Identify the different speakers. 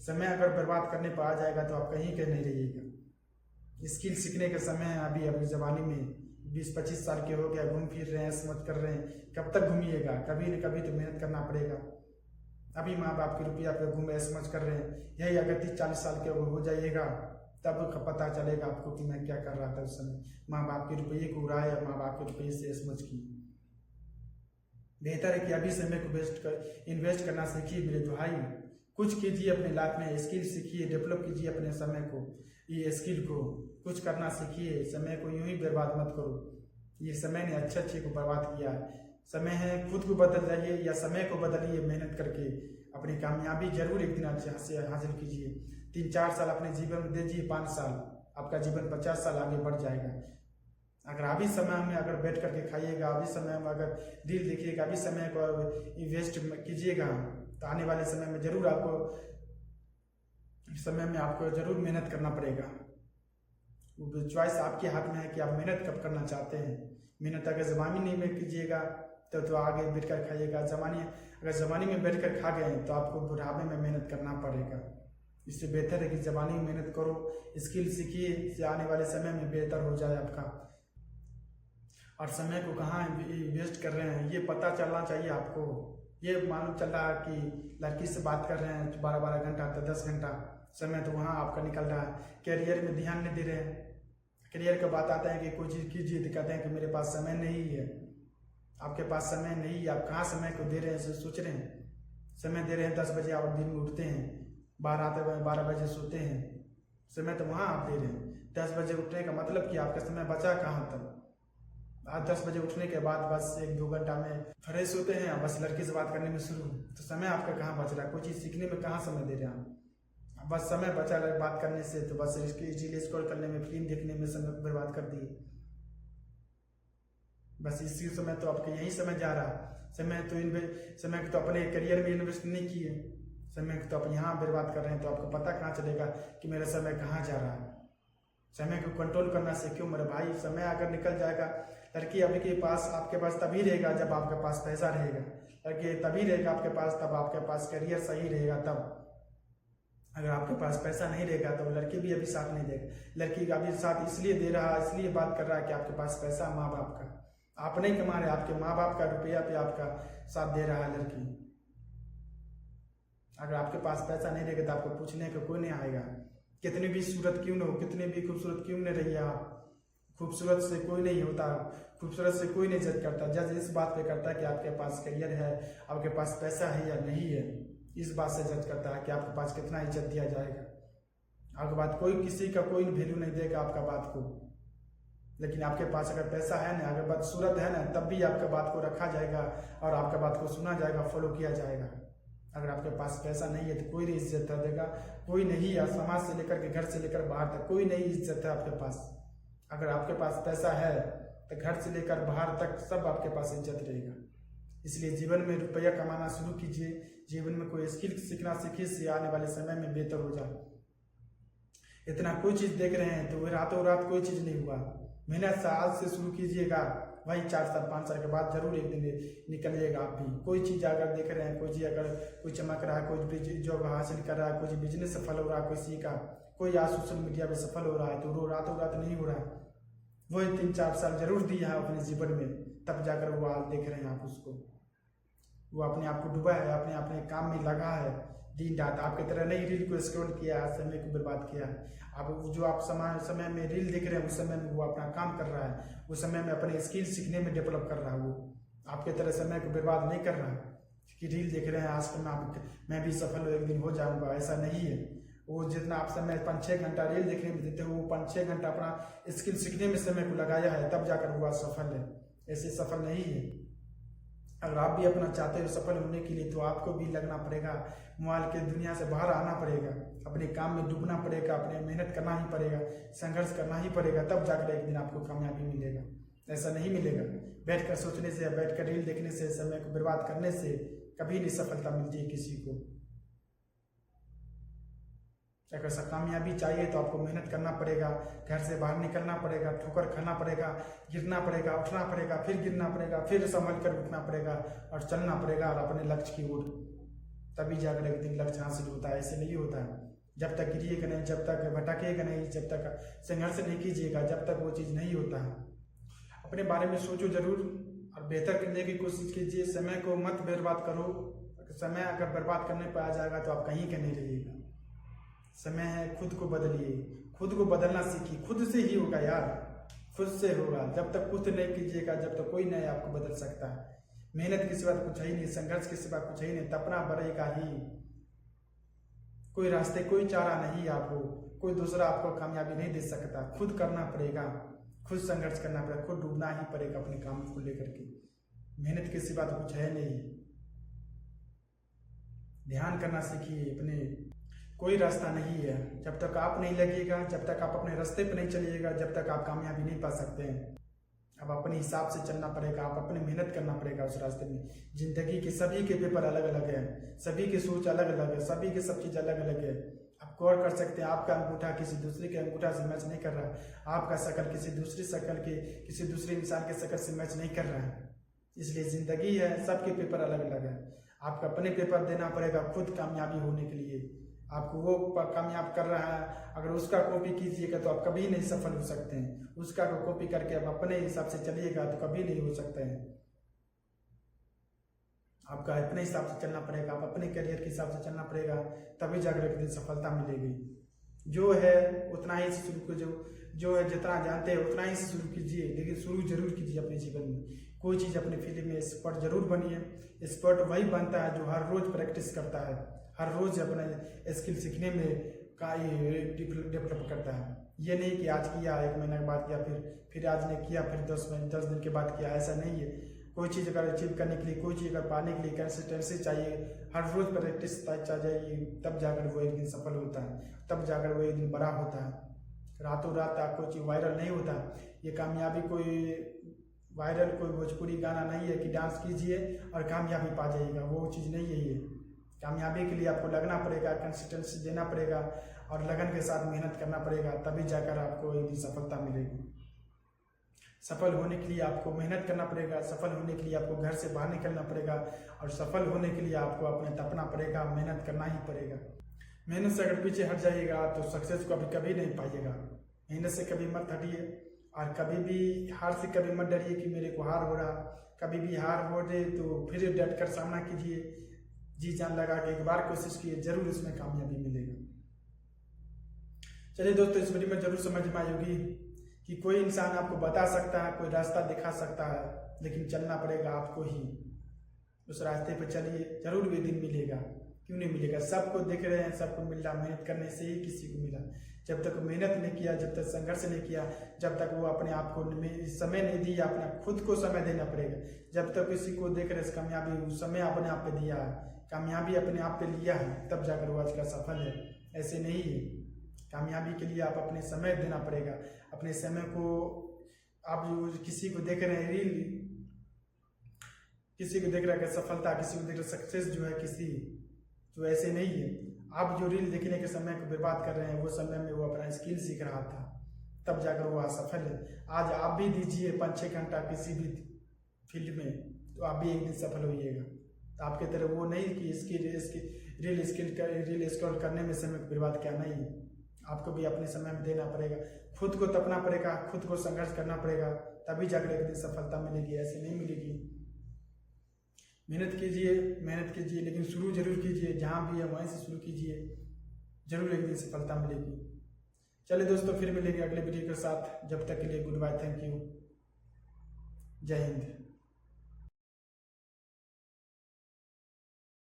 Speaker 1: समय अगर बर्बाद करने पर आ जाएगा तो आप कहीं के नहीं रहिएगा। स्किल सीखने के समय है अभी जवानी में, 20-25 साल के हो गया, घूम फिर रहे हैं, समझ कर रहे हैं, कब तक घूमिएगा? कभी न कभी तो मेहनत करना पड़ेगा। अभी माँ बाप के रुपया पे घूमे समझ कर रहे हैं, यही अगर 30-40 साल के हो जाइएगा तब पता चलेगा आपको कि मैं क्या कर रहा था उस समय। माँ बाप के रुपये को उड़ाया, माँ बाप के रुपये से समझ की। बेहतर है कि अभी समय को इन्वेस्ट करना सीखिए मेरे भाई। कुछ कीजिए अपने लाइफ में, स्किल सीखिए, डेवलप कीजिए अपने समय को, ये स्किल को कुछ करना सीखिए। समय को यूं ही बर्बाद मत करो। ये समय ने अच्छे को बर्बाद किया है। समय है खुद को बदल जाइए या समय को बदलिए, मेहनत करके अपनी कामयाबी जरूर एक दिन अच्छे हासिल कीजिए। 3-4 साल अपने जीवन में दीजिए, 5 साल आपका जीवन 50 साल आगे बढ़ जाएगा। अगर अभी समय में अगर बैठ करके खाइएगा, अभी समय में अगर दिल देखिएगा, अभी समय को इन्वेस्ट कीजिएगा तो आने वाले समय में जरूर आपको जरूर मेहनत करना पड़ेगा। वो चॉइस आपके हाथ में है कि आप मेहनत कब करना चाहते हैं। मेहनत अगर जवानी में कीजिएगा तो आगे बैठ कर खाइएगा। अगर जवानी में बैठ कर खा गए तो आपको बुढ़ापे में मेहनत करना पड़ेगा। इससे बेहतर है कि जवानी में मेहनत करो, स्किल सीखिए, इससे आने वाले समय में बेहतर हो जाए आपका। और समय को कहाँ वेस्ट कर रहे हैं ये पता चलना चाहिए आपको। ये मालूम चल रहा है कि लड़की से बात कर रहे हैं 12-12 घंटा तो 10 घंटा समय तो वहाँ आपका निकल रहा है। कैरियर में ध्यान नहीं दे रहे हैं। कैरियर का बात आता है कि कोई चीज़ कीजिए तो कहते हैं कि मेरे पास समय नहीं है। आपके पास समय नहीं है, आप कहाँ समय को दे रहे हैं सोच रहे हैं। समय दे रहे हैं 10 बजे आप दिन में उठते हैं, 12 बजे सोते हैं, समय तो वहाँ आप दे रहे हैं। 10 बजे उठने का मतलब कि आपका समय बचा कहाँ तक। आज 10 बजे उठने के बाद बस 1-2 घंटा में फ्रेश होते हैं, बस लड़की से बात करने में शुरू, तो समय आपका कहाँ बच रहा है? कोई चीज़ सीखने में कहाँ समय दे रहे हैं आप? बस समय बचा बात करने से, तो बस रील स्क्रॉल करने में, फिल्म देखने में समय बर्बाद कर दिए। बस इसी समय तो आपका यही समय जा रहा। समय को तो अपने करियर में इन्वेस्ट नहीं किए, समय को तो आप यहाँ बर्बाद कर रहे हैं। तो आपको पता कहाँ चलेगा कि मेरा समय कहाँ जा रहा है। समय को कंट्रोल करना सीखो मेरे भाई। समय अगर निकल जाएगा, लड़की अभी के पास आपके पास तभी रहेगा जब आपके पास पैसा रहेगा। लड़की तभी रहेगा आपके पास तब आपके पास करियर सही रहेगा तब। अगर आपके पास पैसा नहीं रहेगा तो लड़की भी अभी साथ नहीं देगा। लड़की का अभी साथ इसलिए दे रहा है, इसलिए बात कर रहा है कि आपके पास पैसा माँ बाप का, आप नहीं कमा रहे, आपके माँ बाप का रुपया पे आपका साथ दे रहा है लड़की। अगर आपके पास पैसा नहीं रहेगा तो आपको पूछने का कोई नहीं आएगा। कितनी भी सूरत क्यों न हो, कितनी भी खूबसूरत क्यों न रहिए आप, खूबसूरत से कोई नहीं होता, खूबसूरत से कोई नहीं जज करता। जज इस बात पे करता है कि आपके पास करियर है, आपके पास पैसा है या नहीं है। इस बात से जज करता है कि आपके पास कितना इज्जत दिया जाएगा। आपके बात कोई किसी का कोई वैल्यू नहीं देगा आपका बात को। लेकिन आपके पास अगर पैसा है ना, अगर बदसूरत है ना, तब भी आपका बात को रखा जाएगा और आपका बात को सुना जाएगा, फॉलो किया जाएगा। अगर आपके पास पैसा नहीं है तो कोई नहीं इज्जत देगा, कोई नहीं है। समाज से लेकर के घर से लेकर बाहर तक कोई नहीं इज्जत है आपके पास। अगर आपके पास पैसा है तो घर से लेकर बाहर तक सब आपके पास इज्जत रहेगा। इसलिए जीवन में रुपया कमाना शुरू कीजिए, जीवन में कोई स्किल सीखना सीखिए, से आने वाले समय में बेहतर हो जाए। इतना कोई चीज़ देख रहे हैं तो रातों रात कोई चीज़ नहीं हुआ। मेहनत से आज से शुरू कीजिएगा, वही 4 साल 5 साल के बाद जरूर एक दिन निकलिएगा आप भी। कोई चीज़ अगर देख रहे हैं, कोई चीज़ अगर कोई चमक रहा है, कोई जॉब हासिल कर रहा है, कोई बिजनेस सफल हो रहा है, किसी का कोई आज सोशल मीडिया पे सफल हो रहा है, तो रातों रात नहीं हो रहा है। वही 3-4 साल जरूर दिया है अपने जीवन में, तब जाकर वो आज देख रहे हैं आप उसको। वो अपने आप को डूबा है, अपने काम में लगा है दिन रात। आपकी तरह नहीं रील को स्क्रॉल किया है, समय को बर्बाद किया है। अब जो आप समय में रील देख रहे हैं, उस समय में वो अपना काम कर रहा है, उस समय में अपने स्किल सीखने में डेवलप कर रहा है। वो आपके तरह समय को बर्बाद नहीं कर रहा है कि रील देख रहे हैं आज तो मैं भी सफल हो, एक दिन हो जाऊंगा। ऐसा नहीं है। वो जितना आप समय 5-6 घंटा रील देखने में देते हो, वो 5-6 घंटा अपना स्किल सीखने में समय को लगाया है, तब जाकर वो सफल है। ऐसे सफल नहीं है। अगर आप भी अपना चाहते हो सफल होने के लिए, तो आपको भी लगना पड़ेगा, मोबाइल के दुनिया से बाहर आना पड़ेगा, अपने काम में डूबना पड़ेगा, अपने मेहनत करना ही पड़ेगा, संघर्ष करना ही पड़ेगा, तब जाकर एक दिन आपको कामयाबी मिलेगा। ऐसा नहीं मिलेगा बैठकर सोचने से या बैठकर रील देखने से, समय को बर्बाद करने से कभी नहीं सफलता मिलती है किसी को। अगर कामयाबी चाहिए तो आपको मेहनत करना पड़ेगा, घर से बाहर निकलना पड़ेगा, ठोकर खाना पड़ेगा, गिरना पड़ेगा, उठना पड़ेगा, फिर गिरना पड़ेगा, फिर संभल कर उठना पड़ेगा और चलना पड़ेगा और अपने लक्ष्य की ओर। तभी जाकर एक दिन लक्ष्य हासिल होता है, ऐसे नहीं होता। जब तक गिरिएगा नहीं, जब तक भटकेगा नहीं, जब तक संघर्ष नहीं कीजिएगा, जब तक वो चीज़ नहीं होता है। अपने बारे में सोचो जरूर और बेहतर करने की कोशिश कीजिए। समय को मत बर्बाद करो। समय अगर बर्बाद करने पर आ जाएगा तो आप कहीं का नहीं रहिएगा। समय है, खुद को बदलिए, खुद को बदलना सीखिए। खुद से ही होगा यार, खुद से होगा। जब तक खुद नहीं कीजिएगा, जब तक कोई नहीं आपको बदल सकता है। मेहनत के सिवा कुछ है ही नहीं, संघर्ष के सिवा कुछ है ही नहीं, तपना बढ़ेगा ही। कोई रास्ते, कोई चारा नहीं आपको, कोई दूसरा आपको कामयाबी नहीं दे सकता। खुद करना पड़ेगा, खुद संघर्ष करना पड़ेगा, खुद डूबना ही पड़ेगा अपने काम को लेकर के। मेहनत के सिवा तो कुछ है नहीं। ध्यान करना सीखिए अपने। कोई रास्ता नहीं है, जब तक आप नहीं लगेगा, जब तक आप अपने रास्ते पर नहीं चलिएगा, जब तक आप कामयाबी नहीं पा सकते हैं। अब अपने हिसाब से चलना पड़ेगा, आप अपनी मेहनत करना पड़ेगा उस रास्ते में। जिंदगी के सभी के पेपर अलग अलग है, सभी की सोच अलग अलग है, सभी की सब चीज़ अलग अलग है। आप गौर कर सकते हैं, आपका अंगूठा किसी दूसरे के अंगूठा से मैच नहीं कर रहा, आपका शक्ल किसी दूसरी शक्ल के, किसी दूसरे इंसान के शक्ल से मैच नहीं कर रहा है। इसलिए जिंदगी है, सबके पेपर अलग अलग है। आपको अपने पेपर देना पड़ेगा खुद कामयाबी होने के लिए। आपको वो कामयाब कर रहा है, अगर उसका कॉपी कीजिएगा तो आप कभी नहीं सफल हो सकते हैं। उसका को कॉपी करके आप अपने हिसाब से चलिएगा तो कभी नहीं हो सकते हैं। आपका अपने हिसाब से चलना पड़ेगा, आप अपने करियर के हिसाब से चलना पड़ेगा, तभी जाकर एक दिन सफलता मिलेगी। जो है उतना ही से शुरू कीजिए, जो है जितना जानते हैं उतना ही से शुरू कीजिए, लेकिन शुरू जरूर कीजिए अपने जीवन में। कोई चीज़ अपने फील्ड में एक्सपर्ट जरूर बनिए। एक्सपर्ट वही बनता है जो हर रोज प्रैक्टिस करता है, हर रोज अपने स्किल सीखने में का डेवलप करता है। ये नहीं कि आज किया, 1 महीने के बाद किया, फिर आज ने किया, फिर 10 दिन के बाद किया, ऐसा नहीं है। कोई चीज़ अगर अचीव करने के लिए, कोई चीज़ अगर पाने के लिए कंसिस्टेंसी चाहिए, हर रोज प्रैक्टिस चाहिए, तब जाकर वो एक दिन सफल होता है, तब जाकर वो एक दिन बड़ा होता है। रातों रात कोई चीज़ वायरल नहीं होता। ये कामयाबी कोई वायरल कोई भोजपुरी गाना नहीं है कि डांस कीजिए और कामयाबी पा जाइएगा, वो चीज़ नहीं है ये। कामयाबी के लिए आपको लगना पड़ेगा, कंसिस्टेंसी देना पड़ेगा और लगन के साथ मेहनत करना पड़ेगा, तभी जाकर आपको एक दिन सफलता मिलेगी। सफल होने के लिए आपको मेहनत करना पड़ेगा, सफल होने के लिए आपको घर से बाहर निकलना पड़ेगा और सफल होने के लिए आपको अपने तपना पड़ेगा, मेहनत करना ही पड़ेगा। मेहनत से अगर पीछे हट जाइएगा तो सक्सेस को कभी नहीं पाइएगा। मेहनत से कभी मत हटिए और कभी भी हार से कभी मत डरिए कि मेरे को हार हो रहा। कभी भी हार हो जाए तो फिर डट कर सामना कीजिए, जी जान लगा के एक बार कोशिश कीजिए, जरूर इसमें कामयाबी मिलेगी। चलिए दोस्तों, इस वीडियो में जरूर समझ में आई होगी कि कोई इंसान आपको बता सकता है, कोई रास्ता दिखा सकता है, लेकिन चलना पड़ेगा आपको ही। उस रास्ते पर चलिए, जरूर भी दिन मिलेगा। क्यों नहीं मिलेगा? सबको देख रहे हैं, सबको मिल रहा। मेहनत करने से ही किसी को मिला। जब तक मेहनत नहीं किया, जब तक संघर्ष नहीं किया, जब तक वो अपने आप को समय नहीं दिया, अपने खुद को समय देना पड़ेगा। जब तक किसी को देख रहे कामयाबी, उस समय अपने आप पे दिया है, कामयाबी अपने आप पे लिया है, तब जाकर वो आज का सफल है। ऐसे नहीं है। कामयाबी के लिए आप अपने समय देना पड़ेगा। अपने समय को आप जो किसी को देख रहे हैं रील, किसी को देख रहा है सफलता, किसी को देख रहे सक्सेस जो है किसी, तो ऐसे नहीं है। आप जो रील देखने के समय को बर्बाद कर रहे हैं, वो समय में वो अपना स्किल सीख रहा था, तब जाकर वो असफल है। आज आप भी दीजिए 5-6 घंटा किसी भी फील्ड में, तो आप भी एक दिन सफल होइएगा। तो आपके तरह वो नहीं कि रील स्क्रॉल करने में समय को बर्बाद क्या, नहीं। आपको भी अपने समय में देना पड़ेगा, खुद को तपना पड़ेगा, खुद को संघर्ष करना पड़ेगा, तभी जाकर एक दिन सफलता मिलेगी, ऐसे नहीं मिलेगी। मेहनत कीजिए, लेकिन शुरू जरूर कीजिए। जहाँ भी है वहीं से शुरू कीजिए, जरूर एक दिन सफलता मिलेगी। चलिए दोस्तों, फिर मिलेंगे अगले वीडियो के साथ। जब तक के लिए गुड बाय, थैंक यू, जय हिंद।